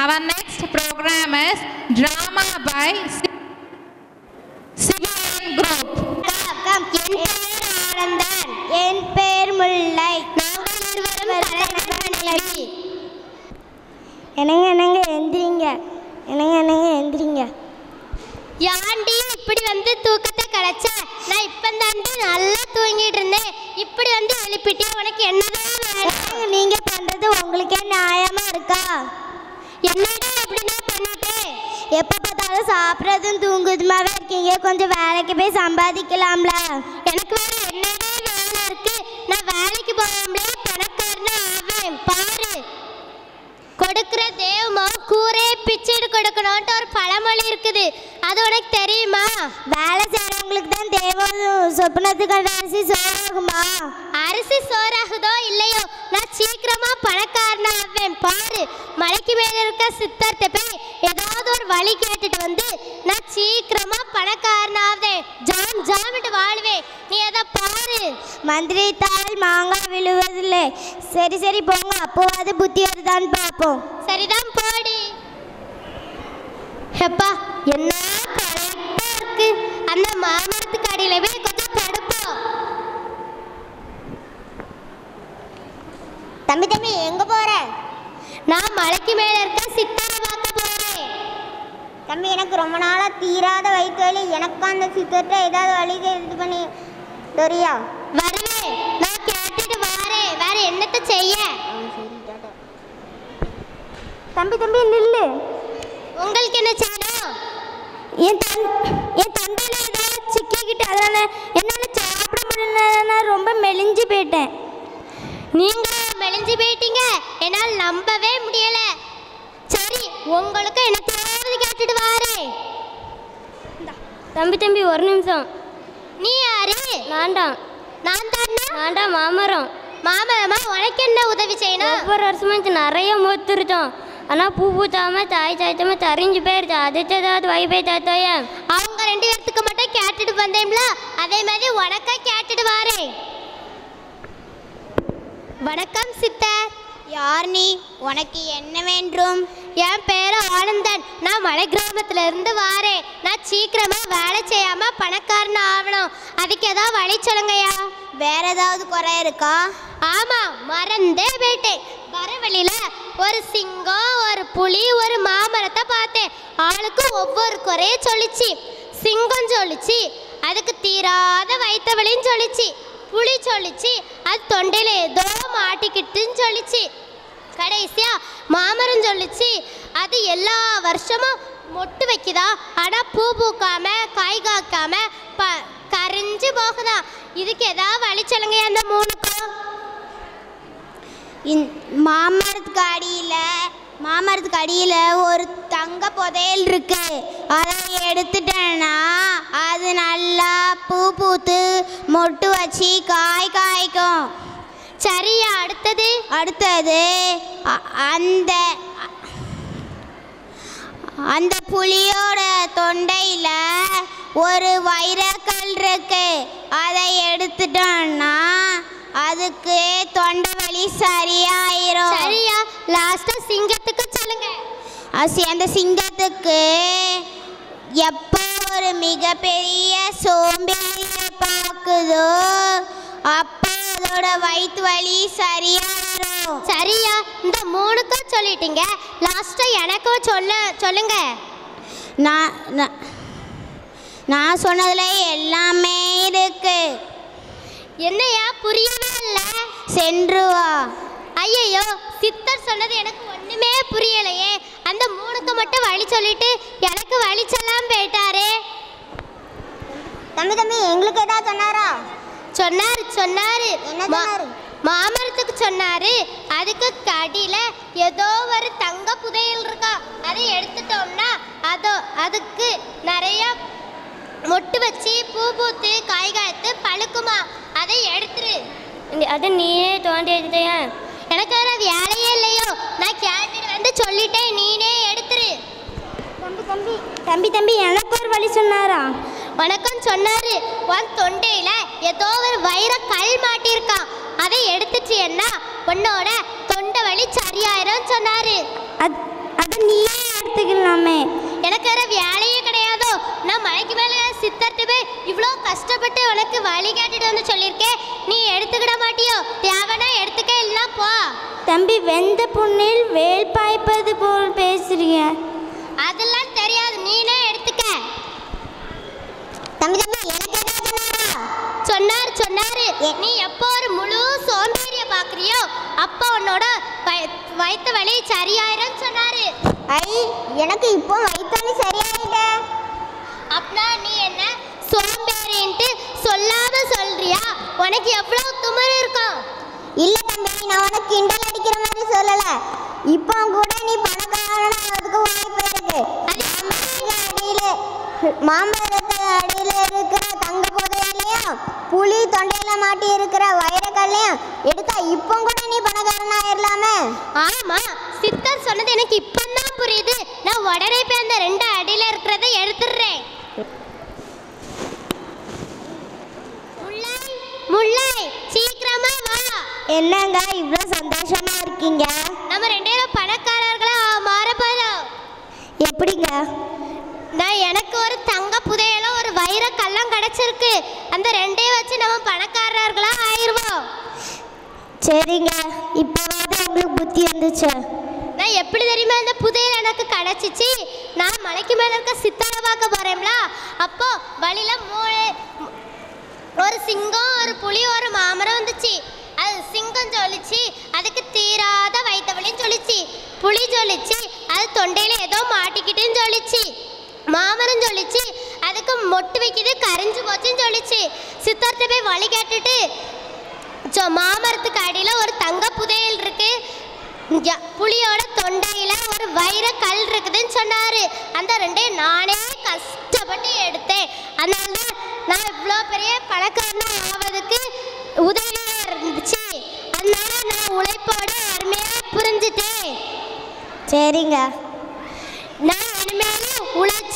Our next program is drama by Civilian Group. என் பேர் முல்லை. என்னங்க எந்திரிங்க. யாண்டி இப்படி வந்து தூக்கத்தை கலைச்ச? நான் இப்பந்தாண்டி நல்லா தூங்கிட்டு இருந்தேன். இப்படி வந்து எழுப்பிட்டே உனக்கு என்னதான் வேணும்? நீங்க பண்றது உங்களுக்கே நியாயமா இருக்கா? என்னடா அப்படி நான் பண்ணிட்டேன்? எப்ப பார்த்தாலும் சாப்பிட்றதும் தூங்குதுமாவே இருக்கீங்க. கொஞ்சம் வேலைக்கு போய் சம்பாதிக்கலாம்ல. எனக்கு வேற என்னடா வேலை இருக்கு? நான் வேலைக்கு போகாமலே பணக்காரனா ஆவேன் பாரு. கொடுக்கிற தேவமோ கூரே பிச்சுட்டு கொடுக்கணும்ட்டு ஒரு பழமொழி இருக்குது. அது உனக்கு தெரியுமா? வேலை செய்யறவங்களுக்கு தான் தேவம். சொப்பனத்துக்கு அரிசி சோறாகுமா? அரிசி சோறாகுதோ இல்லையோ, நான் சீக்கிரமா பணக்காரனா ஆவேன் பாரு. மலைக்கு மேல இருக்க சித்தர்கிட்ட போய் ஏதாவது ஒரு வழி கேட்டுட்டு வந்து நான் சீக்கிரமா பணக்காரனாவேன். ஜாமிட்டு வாழ்வேன். நீ எதை பாரு. மந்திரித்தால் மாங்காய் விழுவதில்லை. சரி போங்க, அப்போவாது புத்தி வருதான்னு பார்ப்போம். சரிதான் போடி. எப்பா என்ன களைப்பா இருக்கு. அந்த மாமரத்துக்கு அடியில போய் கொஞ்சம் படுப்போம். தம்பி எங்க போற? நான் மலைக்கு மேல இருக்க சித்தரை பார்க்க போறேன். தம்பி, எனக்கு ரொம்ப நாளா தீராத வயிற்று வலி. எனக்கு அந்த சித்தர்கிட்ட ஏதாவது வழி இது பண்ணி தெரியா? வருவேன், நான் கேட்டுட்டு வாரேன். வேற என்னத்த செய்ய? தம்பி நில்லு. உங்களுக்கு என்ன செய்யணும்? என் தந்தையில ஏதாவது சிக்கிக்கிட்டு அதனால என்னால சாப்பிட முடியல. நான் ரொம்ப மெலிஞ்சு போயிட்டேன். நீங்க மெலிஞ்சு போயிட்டீங்க? என்னால் நம்பவே முடியல. சரி, உங்களுக்கு எனக்கு கேட்டுட்டு வாரேன். தம்பி ஒரு நிமிஷம். நீ யாரு? நான் தான் மாமரம். மாமரமா, உனக்கு என்ன உதவி செய்யணும்? ஒவ்வொரு வருஷமும் நிறைய மூத்துருச்சோம். ஆனால் பூ பூத்தாம தாய் சாய்த்தாம தரிஞ்சு போயிடுச்சு. அதுக்கு ஏதாவது வைபை தாத்தாய அவங்க 2 பேர்த்துக்கு மட்டும் கேட்டுட்டு வந்தேன்ல, அதே மாதிரி உனக்கா கேட்டுட்டு வாரேன். வணக்கம் சித்தர். யார் நீ? உனக்கு என்ன வேண்டும்? என் பேரு ஆனந்தன். நான் மலை கிராமத்துல இருந்து வாரேன். நான் சீக்கிரமா வேலை செய்யாம பணக்காரன் ஆகணும். அதுக்கு ஏதாவது வழி சொல்லுங்கய்யா. வேற ஏதாவது குறை இருக்கா? ஆமா, மறந்தே போயிட்டேன். வர வழியில ஒரு சிங்கம், ஒரு புலி, ஒரு மாமரத்தை பார்த்தேன். ஆளுக்கு ஒவ்வொரு குறைய சொல்லிச்சு. சிங்கம் சொல்லிச்சு அதுக்கு தீராத வயிற்று வலின்னு சொல்லிச்சு. புளி சொல்லிச்சு அது தொண்டையில ஏதோ மாட்டிக்கிட்டுன்னு சொல்லிச்சு. கடைசியா மாமரம் சொல்லிச்சு அது எல்லா வருஷமும் மொட்டு வைக்குதா, ஆனா பூ பூக்காம காய் காக்காம கரைஞ்சு போகுதா. இதுக்கு ஏதாவது வழி சொல்லுங்க. அந்த 3க்கும் மாமரத்துக்கு அடியில் ஒரு தங்க புதையல் இருக்கு. அதை எடுத்துட்டேன்னா அது நல்லா பூ பூத்து மொட்டு வச்சு காய் காய்க்கும். சரியா? அடுத்தது அந்த புலியோட தொண்டையில் ஒரு வைரக்கல் இருக்கு. அதை எடுத்துட்டோம்னா அதுக்கு தொண்டை வலி சரியாயிரும். சரியா? லாஸ்டா சிங்கத்துக்கு சொல்லுங்க. அந்த சிங்கத்துக்கு எப்போ ஒரு மிகப்பெரிய சோம்பேறிய பார்க்குதோ அப்போ அதோட வயிற்று வலி சரியாயிரும். சரியா? இந்த 3க்கும் சொல்லிட்டீங்க. லாஸ்டா எனக்கும் சொல்லுங்க. நான் சொன்னதுல எல்லாமே இருக்கு. என்னையா புரியவே இல்லை? சென்று வா. ஐயோ, சித்தர் சொன்னது எனக்கு ஒண்ணுமே புரியலையே. அந்த 3க்கு மட்டும் வழி சொல்லிட்டு எனக்கு வழி சொல்லாம போயிட்டாரே. தம்பி எங்களுக்கு ஏதாவது சொன்னாரா? சொன்னாரு. என்ன சொன்னாரு? மாமரத்துக்கு சொன்னாரு அதுக்கு அடியில ஏதோ ஒரு தங்க புதையல் இருக்கா. அதை எடுத்துட்டோம்னா அதுக்கு நிறைய மொட்டு வச்சு பூ பூத்து காய் காய்த்து பழுக்குமா. அதை எடுத்துரு. அதை நீயே தோண்டி எடுத்தியா? எனக்கு வேற வேலையே இல்லையோ. நான் கேட்டுட்டு வந்து சொல்லிட்டேன், நீனே எடுத்துரு. தம்பி எனக்கு ஒரு வழி சொன்னாரா? வணக்கம் சொன்னாரு. உன் தொண்டையில ஏதோ ஒரு வைர கல் மாட்டிருக்கான். அதை எடுத்துட்டேன்னா உன்னோட தொண்டை வலி சரியாயிரும் சொன்னாரு. அதை நீ எடுத்துக்கலாமே. எனக்கு வேற வேலையே கிடையாதோ? நான் மலைக்கு மேலே சித்தர்கிட்ட போய் இவ்வளோ கஷ்டப்பட்டு உனக்கு வழி கேட்டுட்டு வந்து சொல்லியிருக்கேன், நீ எடுத்துக்கிட மாட்டியோ? தேவைன்னா எடுத்துக்க, இல்லைன்னா போ. தம்பி, வெந்த புண்ணில் வேல் பாய்ப்பது போல் பேசுறீங்க. அதெல்லாம் தெரியாது, நீனே எடுத்துக்க. தம்பி தம்பி, எனக்கு ஏதாவது சொன்னாரு நீ எப்போ ஒரு முழு சோம்பேறிய பாக்குறியோ அப்போ உன்னோட வயிற்று வலி சரியாயிரும் சொன்னாரு. எனக்கு இப்போ வயிற்று வலி சரியாயிட்ட. அப்படின்னா நீ என்ன சோம்பேறின்ட்டு சொல்லாம சொல்றியா? உனக்கு எவ்வளவு துமர் இருக்கும்? இல்ல தம்பி, நான் உனக்கு கிண்டல் அடிக்கிற மாதிரி சொல்லல. இப்போ கூட நீ பணக்காரனா அதுக்கு வாய்ப்பு இருக்கு. மாம்பழத்து அடியில இருக்கிற தங்க புதையலையும் புலி தொண்டையில மாட்டி இருக்கிற வைரக்கல்லையும் எடுத்தா இப்போ கூட நீ பணக்காரனா ஆயிரலாமே. ஆமா, சித்தர் சொன்னது எனக்கு இப்பதான் புரியுது. நான் உடனே போய் அந்த 2 அடியில இருக்கிறத எடுத்துடுறேன். முல்லை, சீக்கிரமா வா. என்னங்க இவ்வளோ சந்தோஷமா இருக்கீங்க? நம்ம 2 பேரும் பணக்காரர்களா மாற போறோம். எப்படிங்க? நான் எனக்கு ஒரு தங்க புதையலும் ஒரு வைர கல்லம் கிடைச்சிருக்கு. அந்த 2ஐயும் வச்சு நம்ம பணக்காரர்களா ஆயிருவோம். சரிங்க, இப்போவாது உங்களுக்கு புத்தி வந்துச்சு. நான் எப்படி தெரியுமா இந்த புதையல் எனக்கு கிடைச்சிச்சு? நான் மலைக்கு மேல இருக்க சித்தாரை பார்க்க போறேன்ல, அப்போ வழியில ஒரு சிங்கம், ஒரு புலி, ஒரு மாமரம் வந்துச்சு. அது சிங்கம் சொல்லிச்சு அதுக்கு தீராத வயிற்று வலின்னு சொல்லிச்சு. புலி சொல்லிச்சு அது தொண்டையில ஏதோ மாட்டிக்கிட்டுன்னு சொல்லிச்சு. மாமரம் சொல்லிச்சு அதுக்கு மொட்டு வைக்கிது கரைஞ்சு போச்சுன்னு சொல்லிச்சு. சித்தார்த்த போய் வழி கேட்டுட்டு மாமரத்துக்கு அடியில் ஒரு தங்க புதையல் இருக்கு, புலியோட தொண்டையில ஒரு வைர கல் இருக்குதுன்னு சொன்னாரு. அந்த 2ஐயும் நானே கஷ்டப்பட்டு எடுத்தேன். அதனால நான் இவ்வளோ பெரிய பணக்காரனா ஆவதுக்கு உதவியா இருந்துச்சு. அதனால நான் உழைப்போட அருமையாக புரிஞ்சுட்டேன். சரிங்க, நான் இனிமேலும் உழைச்சி